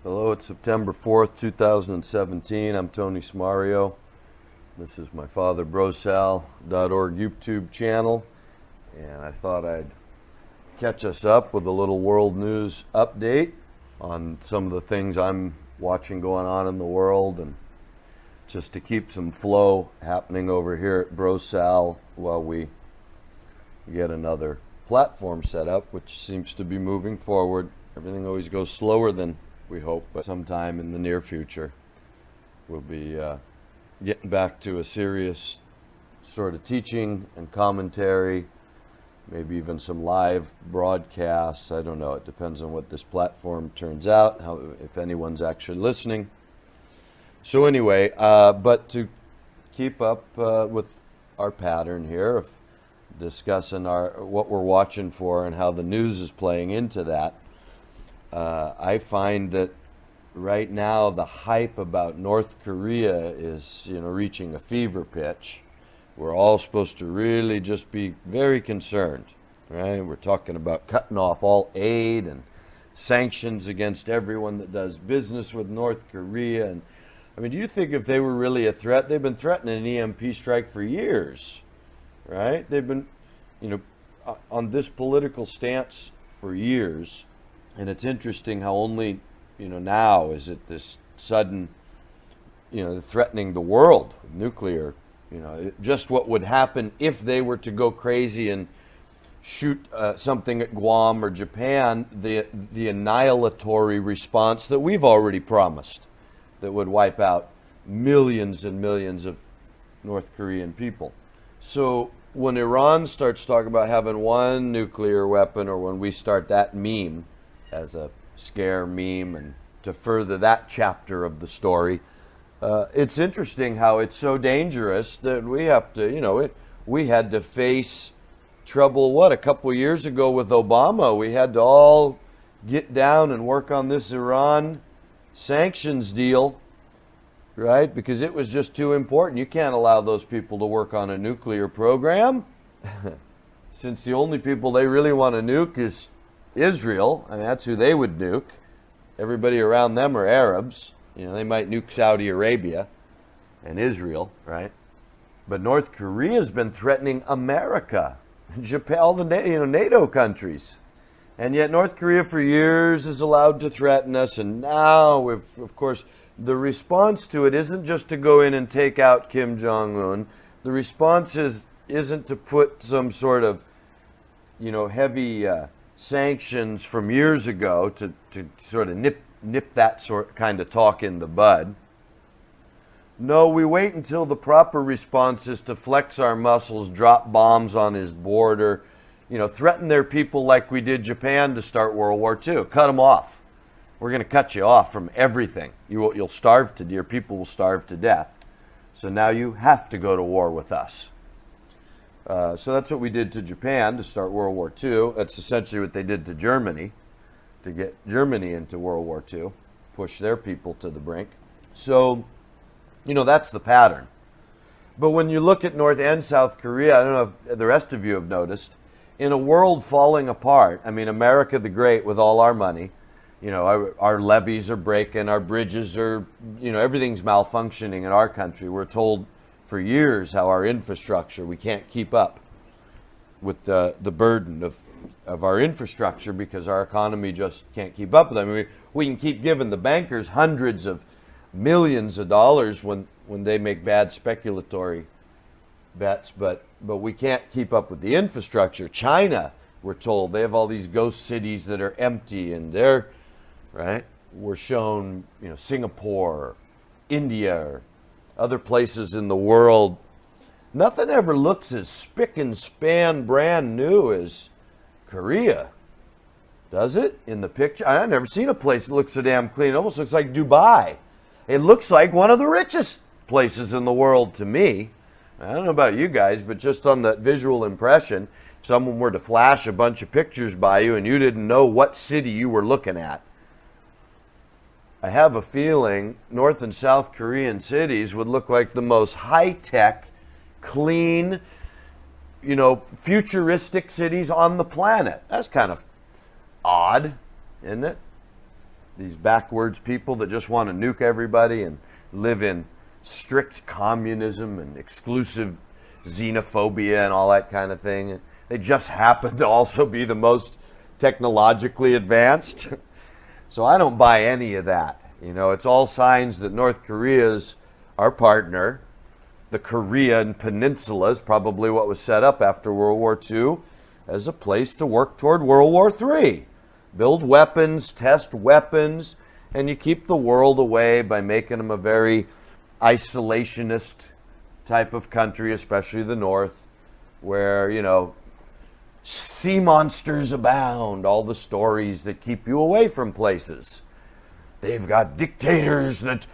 Hello, it's September 4th, 2017. I'm Tony Smario. This is my father, BroSal.org YouTube channel. And I thought I'd catch us up with a little world news update on some of the things I'm watching going on in the world, and just to keep some flow happening over here at BroSal while we get another platform set up, which seems to be moving forward. Everything always goes slower than we hope, but sometime in the near future we'll be getting back to a serious sort of teaching and commentary, maybe even some live broadcasts. I don't know. It depends on what this platform turns out, if anyone's actually listening. So anyway, but to keep up with our pattern here of discussing what we're watching for and how the news is playing into that, I find that right now the hype about North Korea is, reaching a fever pitch. We're all supposed to really just be very concerned, right? We're talking about cutting off all aid and sanctions against everyone that does business with North Korea. And I mean, do you think if they were really a threat? They've been threatening an EMP strike for years, right? They've been, on this political stance for years. And it's interesting how only, now is it this sudden, threatening the world with nuclear, just what would happen if they were to go crazy and shoot something at Guam or Japan, the annihilatory response that we've already promised that would wipe out millions and millions of North Korean people. So when Iran starts talking about having one nuclear weapon, or when we start that meme as a scare meme, and to further that chapter of the story, it's interesting how it's so dangerous that we have to, we had to face trouble, a couple years ago with Obama. We had to all get down and work on this Iran sanctions deal, right? Because it was just too important. You can't allow those people to work on a nuclear program since the only people they really want to nuke is Israel. I mean, that's who they would nuke. Everybody around them are Arabs. They might nuke Saudi Arabia and Israel, right? But North Korea's been threatening America, Japan, all the NATO countries. And yet North Korea for years is allowed to threaten us, and now, of course, the response to it isn't just to go in and take out Kim Jong-un. The response isn't to put some sort of, heavy sanctions from years ago to sort of nip that kind of talk in the bud. No, we wait until the proper response is to flex our muscles, drop bombs on his border, threaten their people like we did Japan to start World War II. Cut them off. We're going to cut you off from everything. You'll starve to death. Your people will starve to death. So now you have to go to war with us. So that's what we did to Japan to start World War II. That's essentially what they did to Germany, to get Germany into World War II, push their people to the brink. So, that's the pattern. But when you look at North and South Korea, I don't know if the rest of you have noticed, in a world falling apart, I mean, America the Great with all our money, our levees are breaking, our bridges are, everything's malfunctioning in our country. We're told for years how our infrastructure, we can't keep up with the burden of our infrastructure because our economy just can't keep up with it. I mean, we can keep giving the bankers hundreds of millions of dollars when they make bad speculatory bets, but we can't keep up with the infrastructure. China, we're told, they have all these ghost cities that are empty, and they're, right? We're shown, Singapore, India, or other places in the world. Nothing ever looks as spick and span brand new as Korea. Does it? In the picture? I've never seen a place that looks so damn clean. It almost looks like Dubai. It looks like one of the richest places in the world to me. I don't know about you guys, but just on that visual impression, if someone were to flash a bunch of pictures by you and you didn't know what city you were looking at, I have a feeling North and South Korean cities would look like the most high-tech, clean, futuristic cities on the planet. That's kind of odd, isn't it? these backwards people that just want to nuke everybody and live in strict communism and exclusive xenophobia and all that kind of thing. They just happen to also be the most technologically advanced. So I don't buy any of that. You know, it's all signs that North Korea's our partner. The Korean Peninsula is probably what was set up after World War II as a place to work toward World War III. Build weapons, test weapons, and you keep the world away by making them a very isolationist type of country, especially the North, where, you know, sea monsters abound, all the stories that keep you away from places. They've got dictators that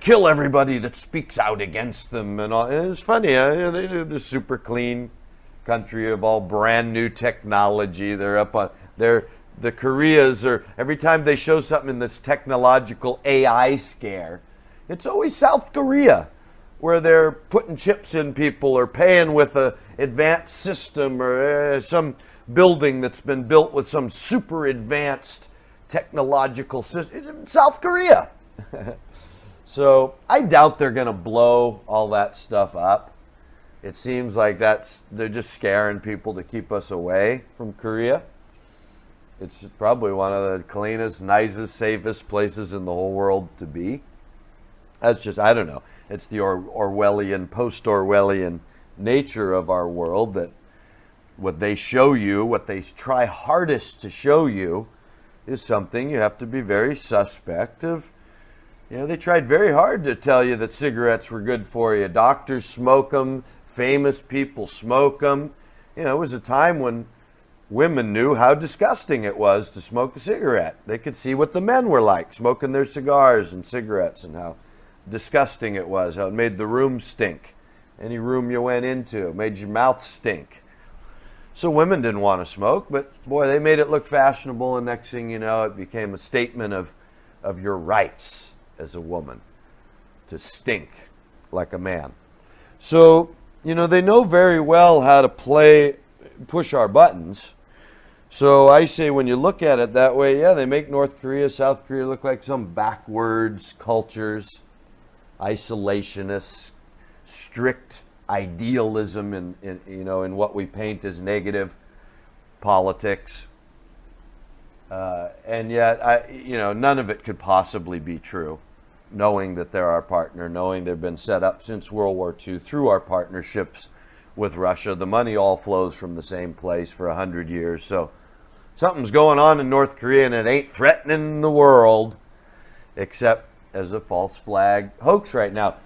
kill everybody that speaks out against them, and all. And it's funny, they're the super clean country of all brand new technology. They're up on the Koreas are, every time they show something in this technological AI scare, it's always South Korea, where they're putting chips in people or paying with a advanced system or some building that's been built with some super advanced technological system. South Korea. So I doubt they're going to blow all that stuff up. It seems like they're just scaring people to keep us away from Korea. It's probably one of the cleanest, nicest, safest places in the whole world to be. That's just, I don't know. It's the Orwellian, post-Orwellian nature of our world, that what they show you, what they try hardest to show you, is something you have to be very suspect of. You know, they tried very hard to tell you that cigarettes were good for you. Doctors smoke them. Famous people smoke them. You know, it was a time when women knew how disgusting it was to smoke a cigarette. They could see what the men were like, smoking their cigars and cigarettes, and how disgusting it was, how it made the room stink. Any room you went into, it made your mouth stink. So women didn't want to smoke, but boy, they made it look fashionable, and next thing you know, it became a statement of your rights as a woman to stink like a man. So, you know, they know very well how to push our buttons. So I say, when you look at it that way, yeah, they make North Korea, South Korea look like some backwards cultures, isolationists, strict idealism in what we paint as negative politics. And yet, none of it could possibly be true, knowing that they're our partner, knowing they've been set up since World War II through our partnerships with Russia. The money all flows from the same place for 100 years. So something's going on in North Korea, and it ain't threatening the world, except as a false flag hoax right now.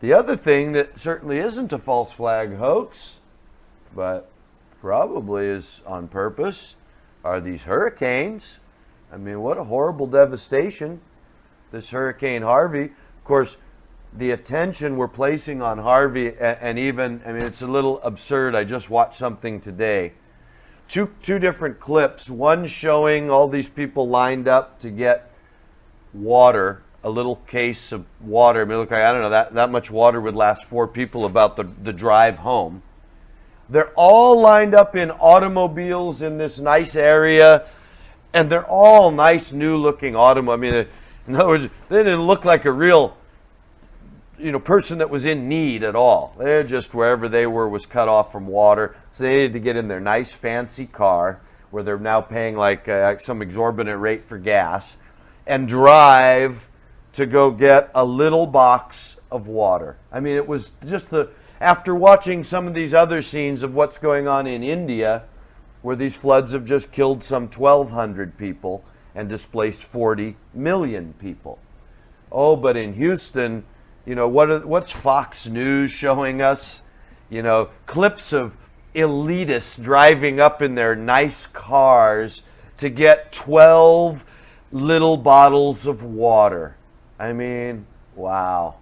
The other thing that certainly isn't a false flag hoax, but probably is on purpose, are these hurricanes. I mean, what a horrible devastation. This Hurricane Harvey, of course, the attention we're placing on Harvey, and even, I mean, it's a little absurd. I just watched something today. Two different clips, one showing all these people lined up to get water, a little case of water. I mean, look, I don't know, that much water would last 4 people about the drive home. They're all lined up in automobiles in this nice area, and they're all nice, new-looking automobiles. I mean, in other words, they didn't look like a real, person that was in need at all. They're just wherever they were was cut off from water, so they needed to get in their nice, fancy car, where they're now paying like some exorbitant rate for gas, and drive to go get a little box of water. I mean, it was just after watching some of these other scenes of what's going on in India, where these floods have just killed some 1,200 people and displaced 40 million people. Oh, but in Houston, what's Fox News showing us? Clips of elitists driving up in their nice cars to get 12 little bottles of water. I mean, wow.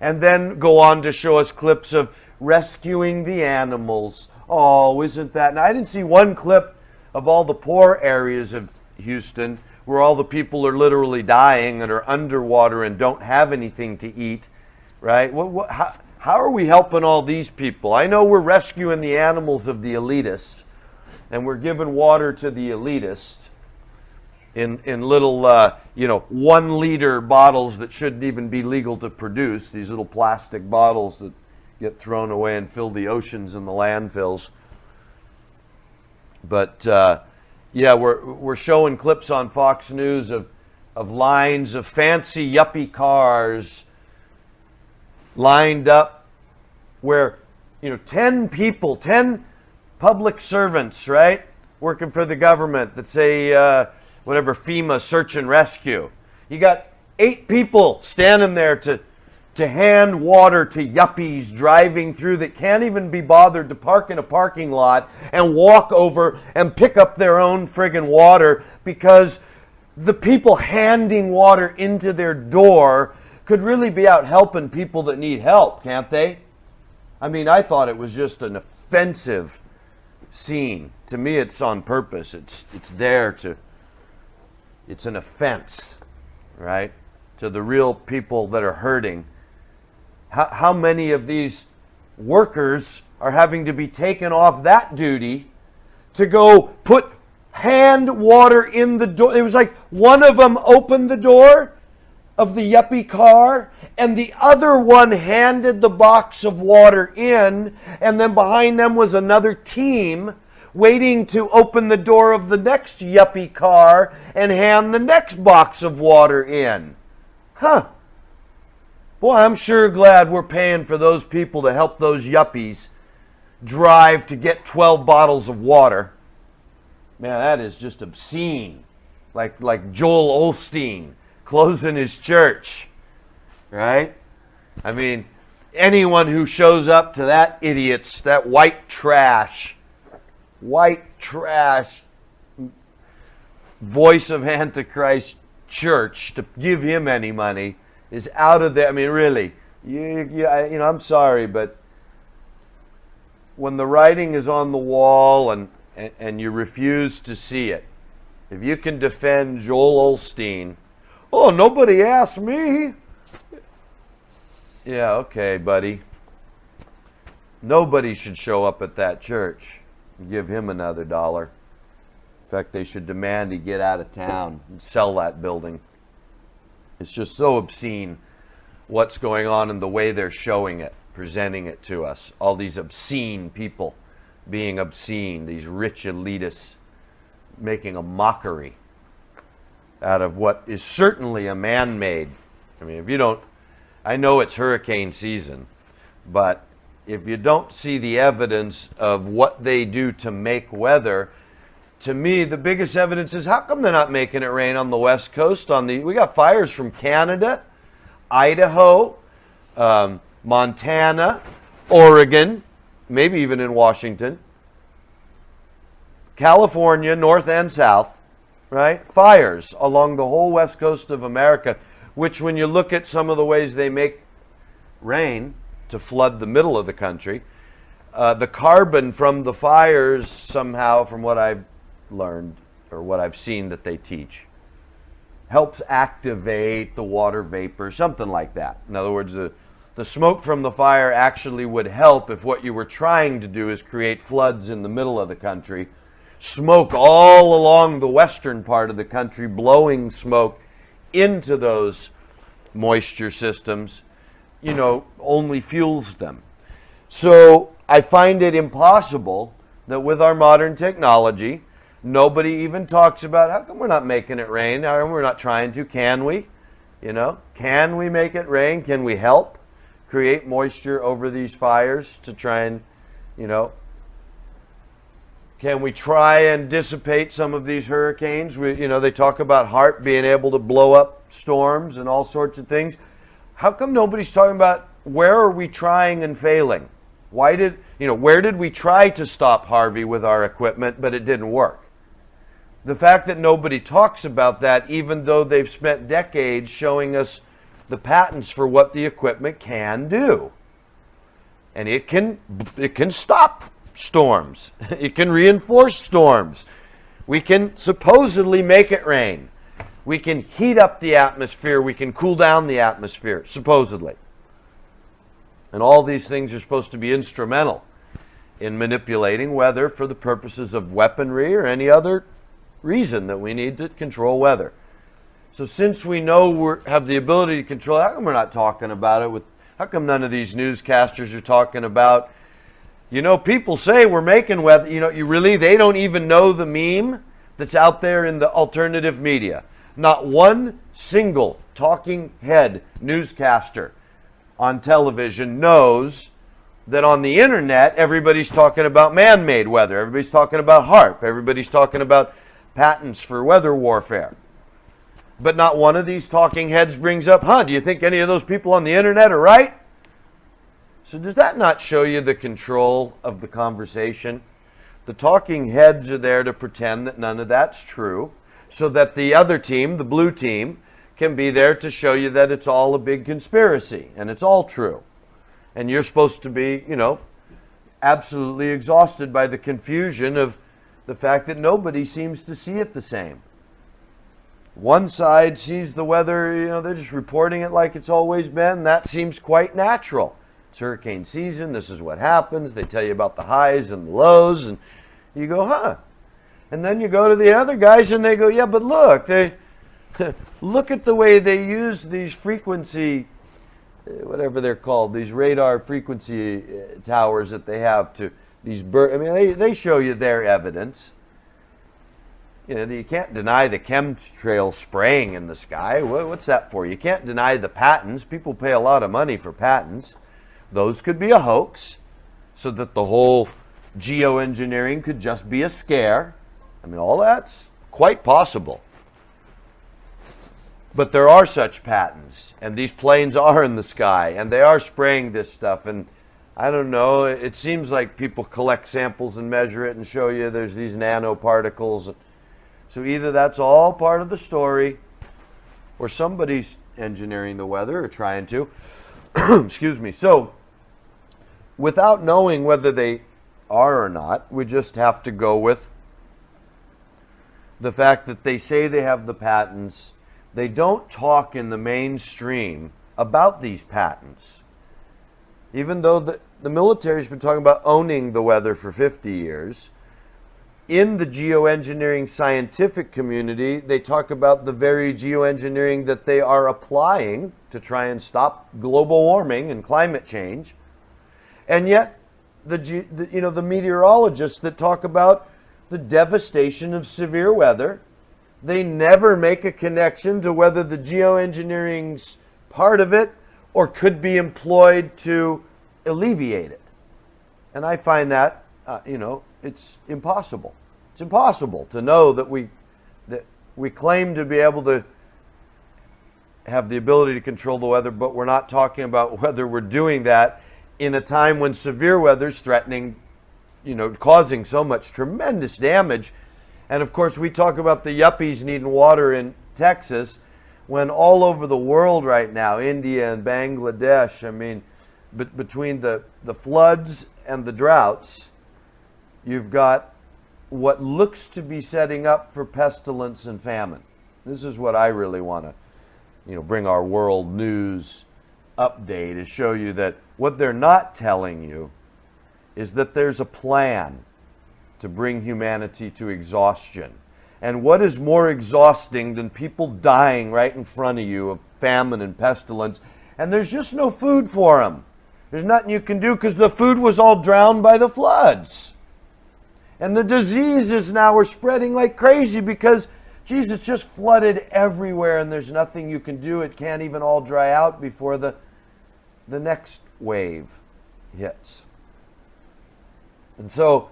And then go on to show us clips of rescuing the animals. Oh, isn't that? Now, I didn't see one clip of all the poor areas of Houston where all the people are literally dying and are underwater and don't have anything to eat, right? How are we helping all these people? I know we're rescuing the animals of the elitists, and we're giving water to the elitists. in little 1 liter bottles that shouldn't even be legal to produce. These little plastic bottles that get thrown away and fill the oceans and the landfills. But we're showing clips on Fox News of lines of fancy yuppie cars lined up where 10 people, 10 public servants, right, working for the government that say whatever, FEMA search and rescue. You got 8 people standing there to hand water to yuppies driving through that can't even be bothered to park in a parking lot and walk over and pick up their own friggin' water, because the people handing water into their door could really be out helping people that need help, can't they? I mean, I thought it was just an offensive scene. To me, it's on purpose. It's there to... It's an offense, right, to the real people that are hurting. How many of these workers are having to be taken off that duty to go put hand water in the door? It was like one of them opened the door of the yuppie car and the other one handed the box of water in, and then behind them was another team waiting to open the door of the next yuppie car and hand the next box of water in. Huh. Boy, I'm sure glad we're paying for those people to help those yuppies drive to get 12 bottles of water. Man, that is just obscene. Like Joel Osteen closing his church, right? I mean, anyone who shows up to that idiot's, that white trash, voice of Antichrist church, to give him any money is out of there. I mean, really, I'm sorry, but when the writing is on the wall and you refuse to see it, if you can defend Joel Osteen, oh, nobody asked me. Yeah, okay, buddy. Nobody should show up at that church and give him another dollar. In fact, they should demand he get out of town and sell that building. It's just so obscene what's going on and the way they're showing it, presenting it to us. All these obscene people being obscene, these rich elitists making a mockery out of what is certainly a man-made. I mean, if you don't, I know it's hurricane season, but if you don't see the evidence of what they do to make weather, to me, the biggest evidence is, how come they're not making it rain on the West Coast? We got fires from Canada, Idaho, Montana, Oregon, maybe even in Washington, California, north and south, right? Fires along the whole West Coast of America, which when you look at some of the ways they make rain to flood the middle of the country, the carbon from the fires somehow, from what I've learned or what I've seen that they teach, helps activate the water vapor, something like that. In other words, the smoke from the fire actually would help if what you were trying to do is create floods in the middle of the country. Smoke all along the western part of the country, blowing smoke into those moisture systems, only fuels them. So I find it impossible that with our modern technology, nobody even talks about, how come we're not making it rain? How come we're not trying to? Can we? Can we make it rain? Can we help create moisture over these fires to try and, can we try and dissipate some of these hurricanes? They talk about HAARP being able to blow up storms and all sorts of things. How come nobody's talking about where are we trying and failing? Where did we try to stop Harvey with our equipment, but it didn't work? The fact that nobody talks about that, even though they've spent decades showing us the patents for what the equipment can do. And it can stop storms. It can reinforce storms. We can supposedly make it rain. We can heat up the atmosphere. We can cool down the atmosphere, supposedly. And all these things are supposed to be instrumental in manipulating weather for the purposes of weaponry or any other reason that we need to control weather. So since we know we have the ability to control, how come we're not talking about it? How come none of these newscasters are talking about, people say we're making weather, they don't even know the meme that's out there in the alternative media. Not one single talking head newscaster on television knows that on the internet, everybody's talking about man-made weather. Everybody's talking about HAARP. Everybody's talking about patents for weather warfare. But not one of these talking heads brings up, do you think any of those people on the internet are right? So does that not show you the control of the conversation? The talking heads are there to pretend that none of that's true, so that the other team, the blue team, can be there to show you that it's all a big conspiracy and it's all true. And you're supposed to be, absolutely exhausted by the confusion of the fact that nobody seems to see it the same. One side sees the weather, they're just reporting it like it's always been. That seems quite natural. It's hurricane season. This is what happens. They tell you about the highs and the lows, and you go, And then you go to the other guys, and they go, yeah, but look, look at the way they use these frequency, whatever they're called, these radar frequency towers that they have to these birds. I mean, they show you their evidence. You can't deny the chemtrail spraying in the sky. What's that for? You can't deny the patents. People pay a lot of money for patents. Those could be a hoax, so that the whole geoengineering could just be a scare. I mean, all that's quite possible. But there are such patents, and these planes are in the sky, and they are spraying this stuff. And I don't know, it seems like people collect samples and measure it and show you there's these nanoparticles. So either that's all part of the story, or somebody's engineering the weather or trying to. Excuse me. So without knowing whether they are or not, we just have to go with the fact that they say they have the patents. They don't talk in the mainstream about these patents. Even though the military's been talking about owning the weather for 50 years, in the geoengineering scientific community, they talk about the very geoengineering that they are applying to try and stop global warming and climate change. And yet, the meteorologists that talk about the devastation of severe weather, they never make a connection to whether the geoengineering's part of it or could be employed to alleviate it. And I find that, it's impossible. It's impossible to know that we claim to be able to have the ability to control the weather, but we're not talking about whether we're doing that in a time when severe weather is threatening, causing so much tremendous damage. And of course, we talk about the yuppies needing water in Texas, when all over the world right now, India and Bangladesh, I mean, between the floods and the droughts, you've got what looks to be setting up for pestilence and famine. This is what I really want to, bring our world news update, is show you that what they're not telling you is that there's a plan to bring humanity to exhaustion. And what is more exhausting than people dying right in front of you of famine and pestilence, and there's just no food for them? There's nothing you can do because the food was all drowned by the floods. And the diseases now are spreading like crazy because, it's just flooded everywhere and there's nothing you can do. It can't even all dry out before the next wave hits. And so,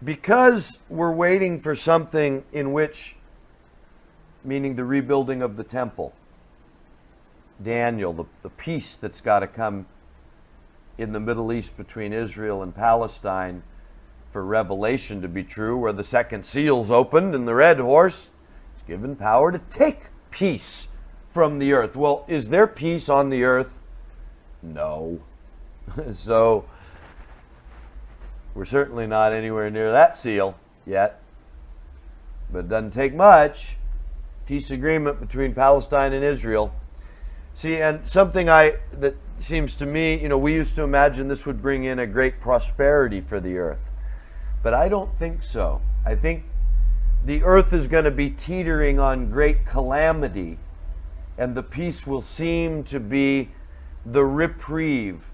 because we're waiting for something in which, meaning the rebuilding of the temple, Daniel, the peace that's got to come in the Middle East between Israel and Palestine for Revelation to be true, where the second seal's opened and the red horse is given power to take peace from the earth. Well, is there peace on the earth? No. So we're certainly not anywhere near that seal yet. But it doesn't take much. Peace agreement between Palestine and Israel. See, and something that seems to me, we used to imagine this would bring in a great prosperity for the earth. But I don't think so. I think the earth is going to be teetering on great calamity, and the peace will seem to be the reprieve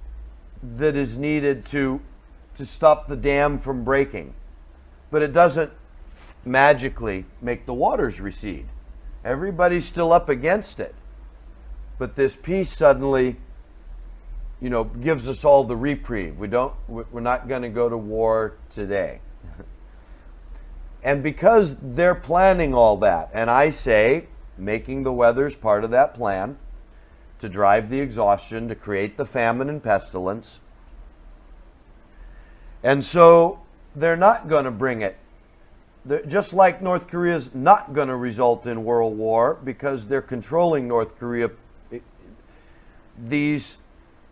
that is needed to stop the dam from breaking. But it doesn't magically make the waters recede. Everybody's still up against it. But this peace suddenly, gives us all the reprieve. We're not going to go to war today. And because they're planning all that, and I say, making the weather's part of that plan, to drive the exhaustion, to create the famine and pestilence. And so they're not going to bring it. Just like North Korea's not going to result in world war because they're controlling North Korea, these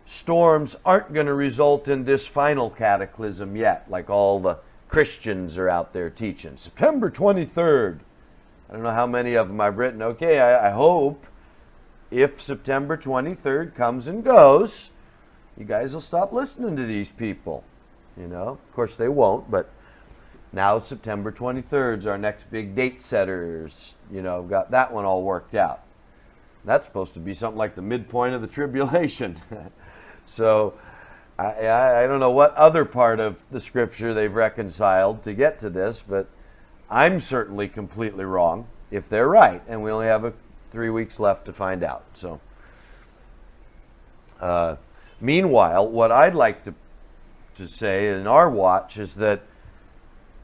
storms aren't going to result in this final cataclysm yet, like all the Christians are out there teaching. September 23rd. I don't know how many of them I've written. Okay, I hope if September 23rd comes and goes, you guys will stop listening to these people. Of course they won't, but now September 23rd is our next big date setters. Got that one all worked out. That's supposed to be something like the midpoint of the tribulation. So I don't know what other part of the scripture they've reconciled to get to this, but I'm certainly completely wrong if they're right, and we only have 3 weeks left to find out. So, meanwhile, what I'd like to say in our watch is that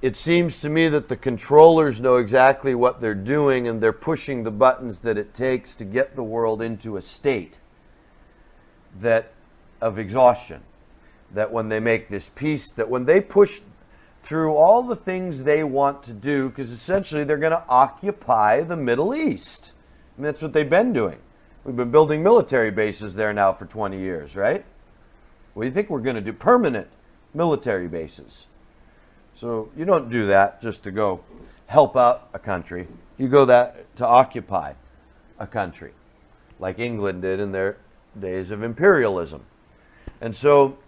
it seems to me that the controllers know exactly what they're doing, and they're pushing the buttons that it takes to get the world into a state of exhaustion. That when they make this peace, that when they push through all the things they want to do, because essentially they're going to occupy the Middle East. I mean, that's what they've been doing. We've been building military bases there now for 20 years, right? What do you think we're going to do? Permanent military bases. So you don't do that just to go help out a country. You go that to occupy a country, like England did in their days of imperialism. And so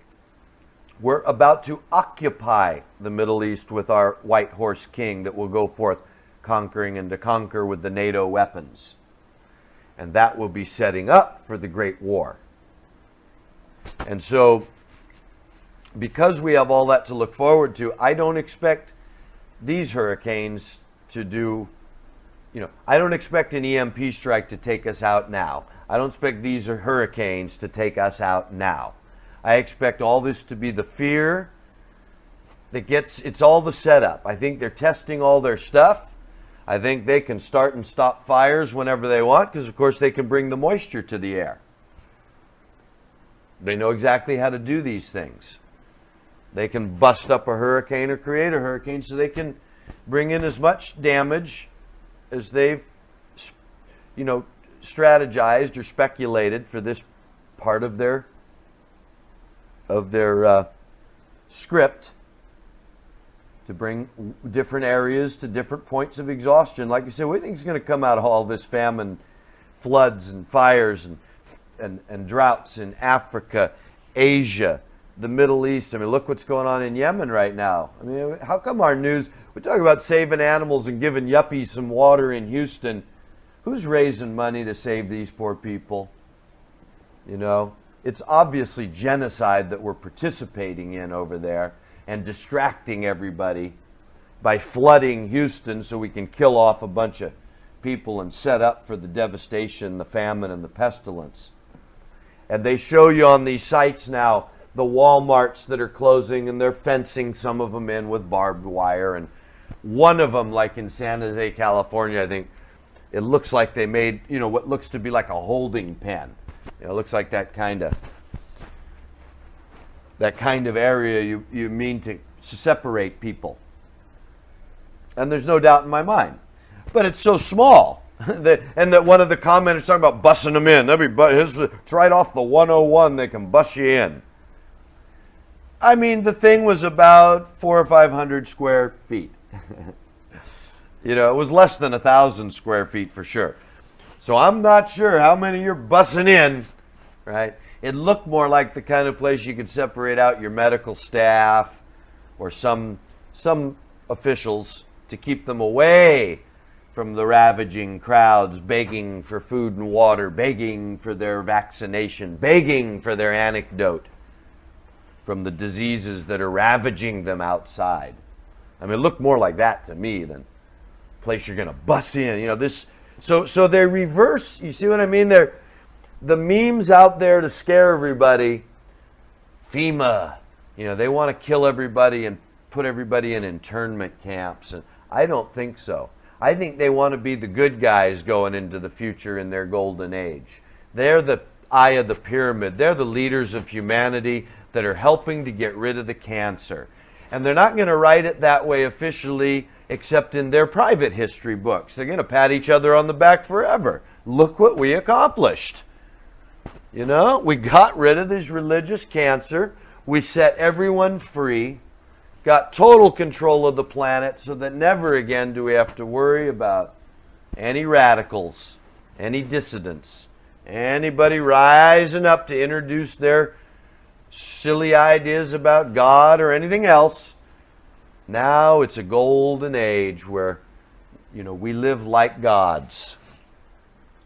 we're about to occupy the Middle East with our white horse king that will go forth conquering and to conquer with the NATO weapons. And that will be setting up for the Great War. And so, because we have all that to look forward to, I don't expect these hurricanes to do, I don't expect an EMP strike to take us out now. I don't expect these hurricanes to take us out now. I expect all this to be the fear that it's all the setup. I think they're testing all their stuff. I think they can start and stop fires whenever they want because, of course, they can bring the moisture to the air. They know exactly how to do these things. They can bust up a hurricane or create a hurricane so they can bring in as much damage as they've, strategized or speculated for this part of their script to bring different areas to different points of exhaustion. Like I said, we think it's going to come out of all this famine, floods and fires and droughts in Africa, Asia, the Middle East. I mean, look what's going on in Yemen right now. I mean, how come our news, we talk about saving animals and giving yuppies some water in Houston. Who's raising money to save these poor people? It's obviously genocide that we're participating in over there and distracting everybody by flooding Houston so we can kill off a bunch of people and set up for the devastation, the famine, and the pestilence. And they show you on these sites now the Walmarts that are closing, and they're fencing some of them in with barbed wire. And one of them, like in San Jose, California, I think it looks like they made, what looks to be like a holding pen. It looks like that kind of area you mean to separate people. And there's no doubt in my mind. But it's so small. that one of the commenters talking about bussing them in. It's right off the 101, they can bus you in. I mean, the thing was about 400 or 500 square feet. It was less than 1,000 square feet for sure. So I'm not sure how many you're bussing in, right? It looked more like the kind of place you could separate out your medical staff or some officials to keep them away from the ravaging crowds, begging for food and water, begging for their vaccination, begging for their antidote from the diseases that are ravaging them outside. I mean, it looked more like that to me than a place you're going to bust in. You know, this. So they reverse. You see what I mean? They're the memes out there to scare everybody. FEMA. You know, they want to kill everybody and put everybody in internment camps. And I don't think so. I think they want to be the good guys going into the future in their golden age. They're the eye of the pyramid. They're the leaders of humanity that are helping to get rid of the cancer. And they're not going to write it that way officially except in their private history books. They're going to pat each other on the back forever. Look what we accomplished. You know, we got rid of this religious cancer. We set everyone free. Got total control of the planet so that never again do we have to worry about any radicals, any dissidents, anybody rising up to introduce their silly ideas about God or anything else. Now it's a golden age where, you know, we live like gods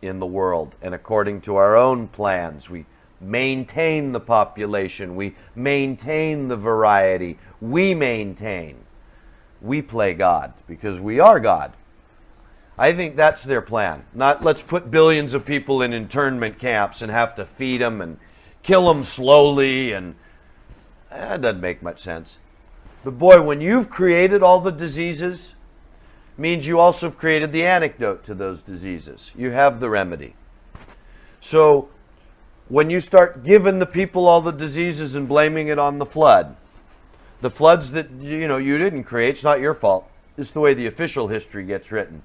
in the world, and according to our own plans, we maintain the population, we maintain the variety, we play God because we are God. I think that's their plan. Not let's put billions of people in internment camps and have to feed them and kill them slowly, and that doesn't make much sense. But boy, when you've created all the diseases, means you also have created the antidote to those diseases. You have the remedy. So when you start giving the people all the diseases and blaming it on the floods that you didn't create, it's not your fault. It's the way the official history gets written.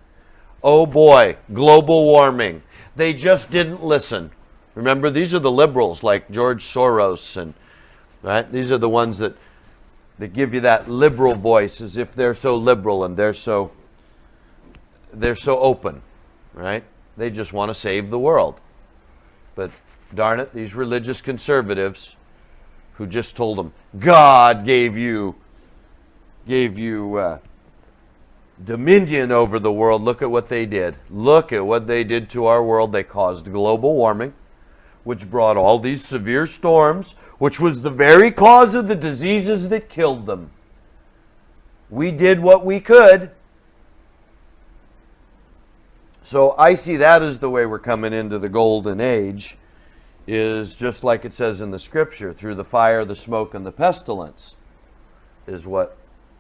Oh boy, global warming. They just didn't listen. Remember, these are the liberals like George Soros, and right? These are the ones that give you that liberal voice as if they're so liberal and they're so open, right? They just want to save the world. But darn it, these religious conservatives who just told them, God gave you dominion over the world. Look at what they did. Look at what they did to our world. They caused global warming, which brought all these severe storms, which was the very cause of the diseases that killed them. We did what we could. So I see that as the way we're coming into the golden age, is just like it says in the scripture, through the fire, the smoke, and the pestilence is what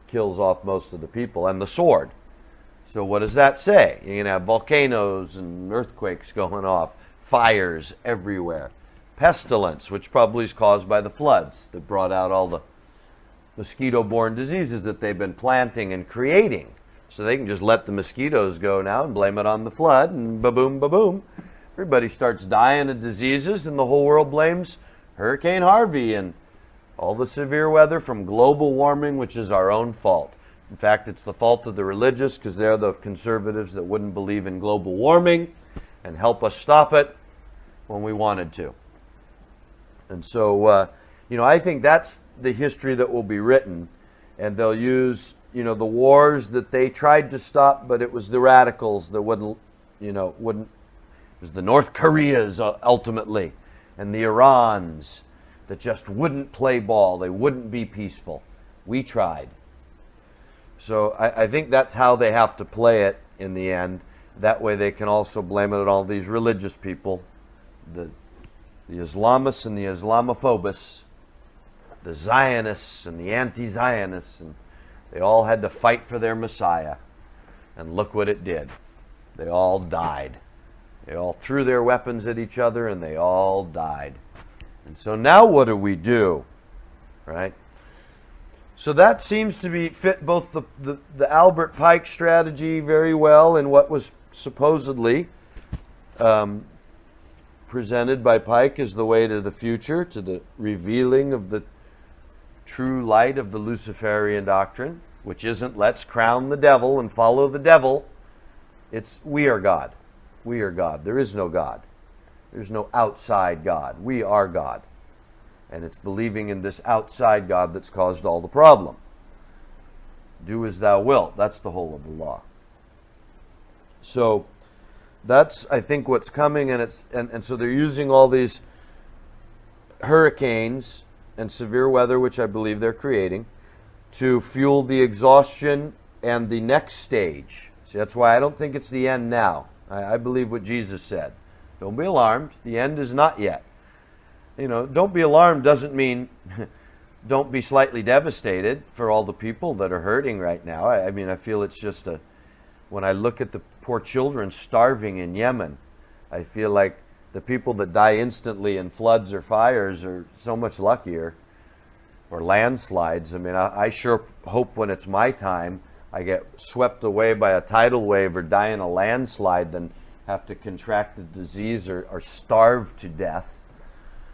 kills off most of the people, and the sword. So what does that say? You're going to have volcanoes and earthquakes going off, fires everywhere. Pestilence, which probably is caused by the floods that brought out all the mosquito-borne diseases that they've been planting and creating. So they can just let the mosquitoes go now and blame it on the flood, and ba-boom, ba-boom. Everybody starts dying of diseases, and the whole world blames Hurricane Harvey and all the severe weather from global warming, which is our own fault. In fact, it's the fault of the religious, because they're the conservatives that wouldn't believe in global warming and help us stop it when we wanted to. And so, I think that's the history that will be written, and they'll use, the wars that they tried to stop, but it was the radicals that wouldn't. It was the North Koreas ultimately, and the Irans that just wouldn't play ball. They wouldn't be peaceful. We tried. So I think that's how they have to play it in the end. That way they can also blame it on all these religious people, the Islamists and the Islamophobes, the Zionists and the anti-Zionists, and they all had to fight for their Messiah. And look what it did. They all died. They all threw their weapons at each other, and they all died. And so now what do? Right? So that seems to be fit both the Albert Pike strategy very well in what was supposedly presented by Pike as the way to the future, to the revealing of the true light of the Luciferian doctrine, which isn't let's crown the devil and follow the devil. It's we are God. We are God. There is no God. There's no outside God. We are God. And it's believing in this outside God that's caused all the problem. Do as thou wilt. That's the whole of the law. So that's, I think, what's coming, and so they're using all these hurricanes and severe weather, which I believe they're creating, to fuel the exhaustion and the next stage. See, that's why I don't think it's the end now. I believe what Jesus said. Don't be alarmed. The end is not yet. Don't be alarmed doesn't mean don't be slightly devastated for all the people that are hurting right now. I mean, I feel it's just when I look at the poor children starving in Yemen, I feel like the people that die instantly in floods or fires are so much luckier, or landslides. I mean, I sure hope when it's my time, I get swept away by a tidal wave or die in a landslide than have to contract a disease or starve to death,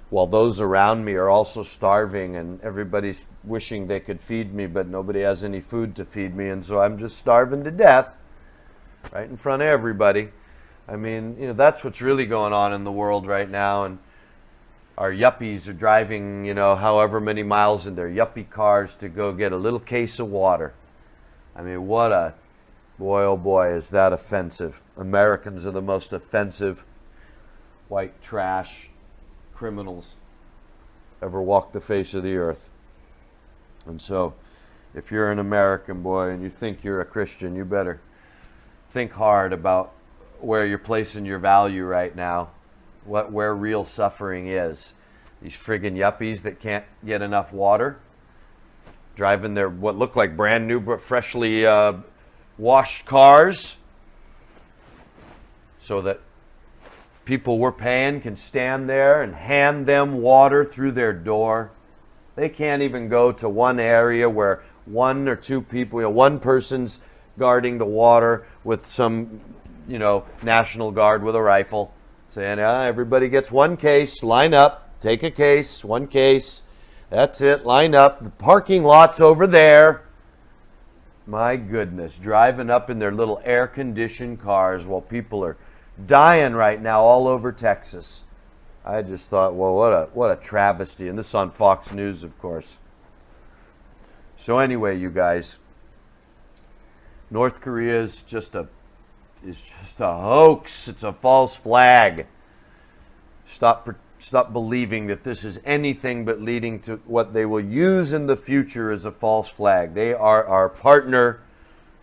while those around me are also starving and everybody's wishing they could feed me, but nobody has any food to feed me, and so I'm just starving to death right in front of everybody. I mean, that's what's really going on in the world right now, and our yuppies are driving, however many miles in their yuppie cars to go get a little case of water. I mean, boy, oh boy, is that offensive. Americans are the most offensive white trash criminals ever walked the face of the earth. And so, if you're an American boy and you think you're a Christian, you better think hard about where you're placing your value right now, where real suffering is. These friggin' yuppies that can't get enough water, driving their what look like brand new but freshly washed cars, so that people we're paying can stand there and hand them water through their door. They can't even go to one area where one or two people, one person's guarding the water with some, National Guard with a rifle, saying, everybody gets one case, line up, take a case, one case, that's it, line up, the parking lot's over there. My goodness, driving up in their little air-conditioned cars while people are dying right now all over Texas. I just thought, well, what a travesty. And this is on Fox News, of course. So anyway, you guys, North Korea is just a hoax. It's a false flag. Stop believing that this is anything but leading to what they will use in the future as a false flag. They are our partner.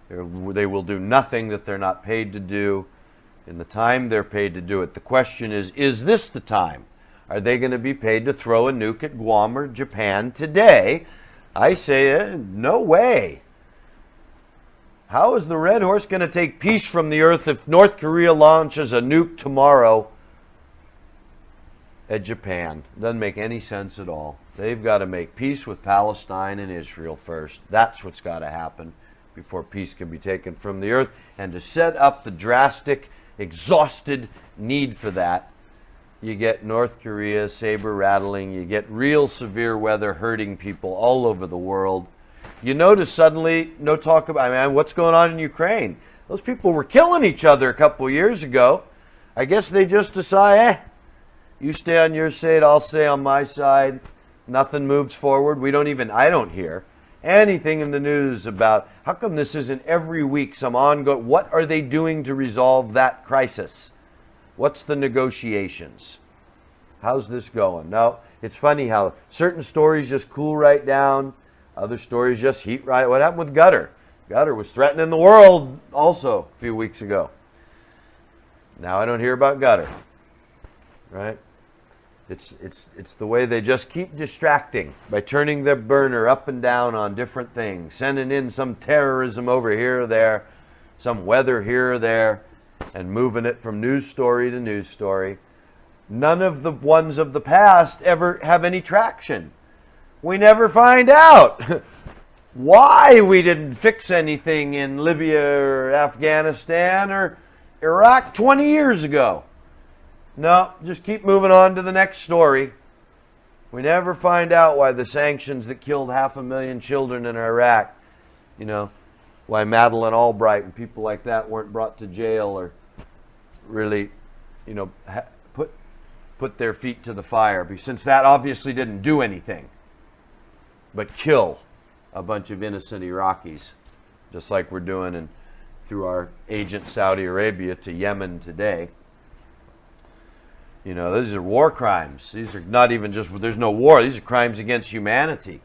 They will do nothing that they're not paid to do in the time they're paid to do it. The question is this the time? Are they going to be paid to throw a nuke at Guam or Japan today? I say, no way. How is the Red Horse going to take peace from the earth if North Korea launches a nuke tomorrow at Japan? Doesn't make any sense at all. They've got to make peace with Palestine and Israel first. That's what's got to happen before peace can be taken from the earth. And to set up the drastic, exhausted need for that, you get North Korea saber rattling, you get real severe weather hurting people all over the world. You notice suddenly no talk about, what's going on in Ukraine? Those people were killing each other a couple years ago. I guess they just decide, you stay on your side, I'll stay on my side. Nothing moves forward. I don't hear anything in the news about how come this isn't every week some ongoing, what are they doing to resolve that crisis? What's the negotiations? How's this going? Now, it's funny how certain stories just cool right down, other stories just heat right. What happened with Gutter? Gutter was threatening the world also a few weeks ago. Now I don't hear about Gutter. Right? It's the way they just keep distracting by turning their burner up and down on different things, sending in some terrorism over here or there, some weather here or there, and moving it from news story to news story. None of the ones of the past ever have any traction. We never find out why we didn't fix anything in Libya or Afghanistan or Iraq 20 years ago. No, just keep moving on to the next story. We never find out why the sanctions that killed 500,000 children in Iraq, why Madeleine Albright and people like that weren't brought to jail or really, put their feet to the fire, since that obviously didn't do anything but kill a bunch of innocent Iraqis. just like we're doing through our agent Saudi Arabia to Yemen today. You know, these are war crimes. These are not even just, there's no war. These are crimes against humanity.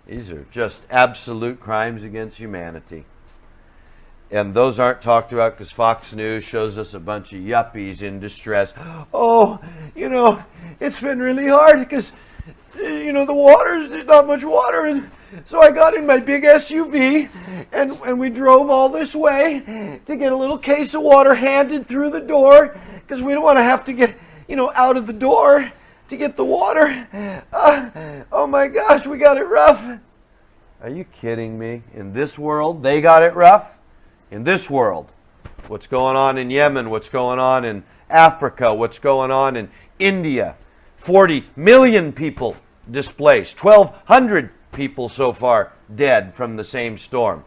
These are just absolute crimes against humanity. And those aren't talked about because Fox News shows us a bunch of yuppies in distress. Oh, you know, it's been really hard because, you know, there's not much water. And so I got in my big SUV and we drove all this way to get a little case of water handed through the door because we don't want to have to get, you know, out of the door to get the water. Oh my gosh, we got it rough. Are you kidding me? In this world, they got it rough? In this world, what's going on in Yemen, what's going on in Africa, what's going on in India, 40 million people displaced, 1,200 people so far dead from the same storm.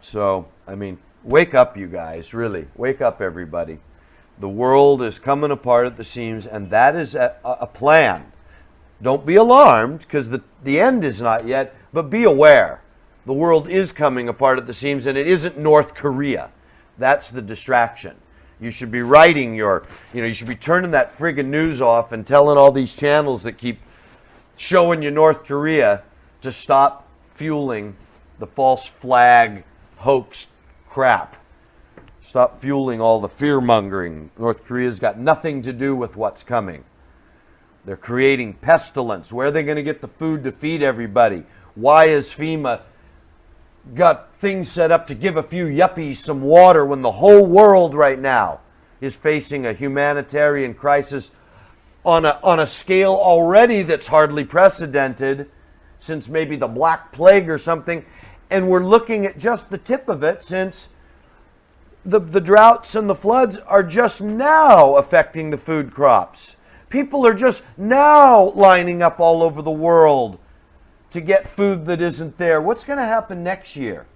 So, I mean, wake up, you guys, really. Wake up, everybody. The world is coming apart at the seams, and that is a plan. Don't be alarmed, because the end is not yet, but be aware. The world is coming apart at the seams, and it isn't North Korea. That's the distraction. You should be writing you should be turning that friggin' news off and telling all these channels that keep showing you North Korea to stop fueling the false flag hoax crap. Stop fueling all the fear-mongering. North Korea's got nothing to do with what's coming. They're creating pestilence. Where are they going to get the food to feed everybody? Why is FEMA got things set up to give a few yuppies some water when the whole world right now is facing a humanitarian crisis on a scale already that's hardly precedented since maybe the Black Plague or something, and we're looking at just the tip of it since the droughts and the floods are just now affecting the food crops. People are just now lining up all over the world to get food that isn't there. What's going to happen next year?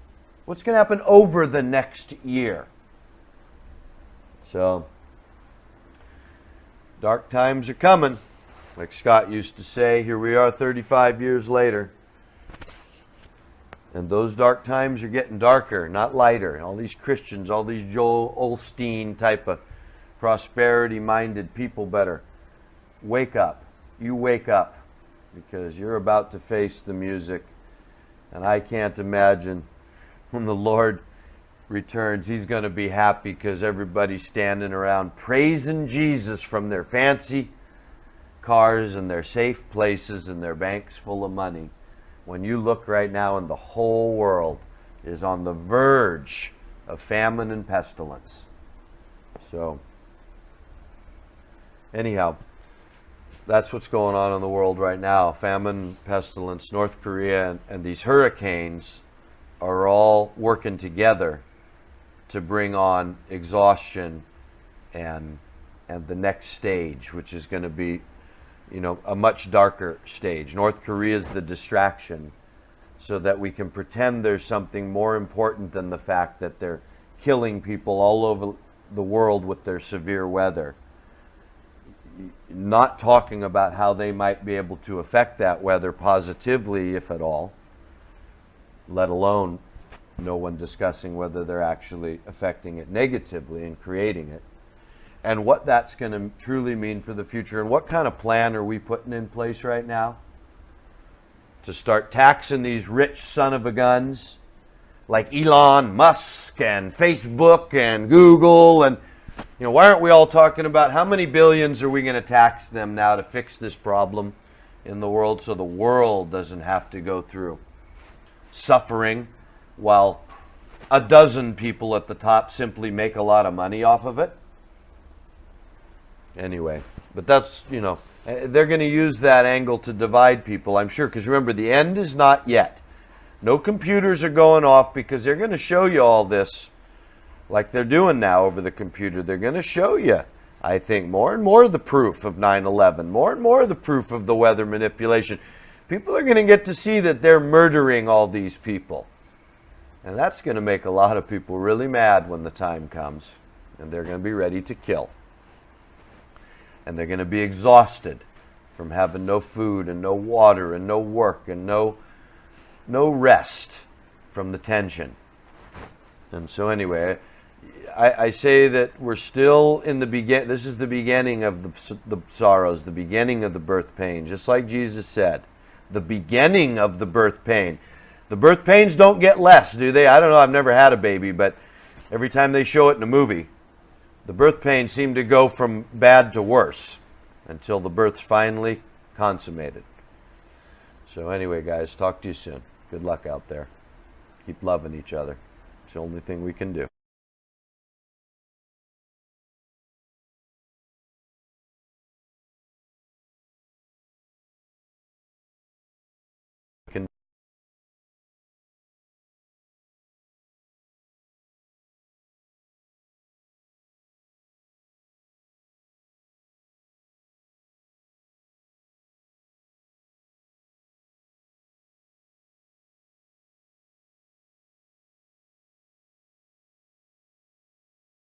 What's going to happen over the next year? So, dark times are coming. Like Scott used to say, here we are 35 years later. And those dark times are getting darker, not lighter. All these Christians, all these Joel Osteen type of prosperity-minded people better wake up. You wake up. Because you're about to face the music. And I can't imagine when the Lord returns, He's going to be happy because everybody's standing around praising Jesus from their fancy cars and their safe places and their banks full of money. When you look right now and the whole world is on the verge of famine and pestilence. So, anyhow, that's what's going on in the world right now. Famine, pestilence, North Korea, and these hurricanes are all working together to bring on exhaustion and the next stage, which is going to be, a much darker stage. North Korea is the distraction so that we can pretend there's something more important than the fact that they're killing people all over the world with their severe weather. Not talking about how they might be able to affect that weather positively, if at all, let alone no one discussing whether they're actually affecting it negatively and creating it, and what that's going to truly mean for the future. And what kind of plan are we putting in place right now to start taxing these rich son of a guns like Elon Musk and Facebook and Google? And why aren't we all talking about how many billions are we going to tax them now to fix this problem in the world so the world doesn't have to go through suffering while a dozen people at the top simply make a lot of money off of it? Anyway, but that's, they're going to use that angle to divide people, I'm sure, because remember, the end is not yet. No computers are going off because they're going to show you all this like they're doing now over the computer. They're going to show you, I think, more and more of the proof of 9/11, more and more of the proof of the weather manipulation. People are going to get to see that they're murdering all these people. And that's going to make a lot of people really mad when the time comes. And they're going to be ready to kill. And they're going to be exhausted from having no food and no water and no work and no no rest from the tension. And so anyway, I say that we're still in the begin. This is the beginning of the sorrows, the beginning of the birth pain. Just like Jesus said, the beginning of the birth pain. The birth pains don't get less, do they? I don't know. I've never had a baby, but every time they show it in a movie, the birth pains seem to go from bad to worse until the birth's finally consummated. So anyway, guys, talk to you soon. Good luck out there. Keep loving each other. It's the only thing we can do.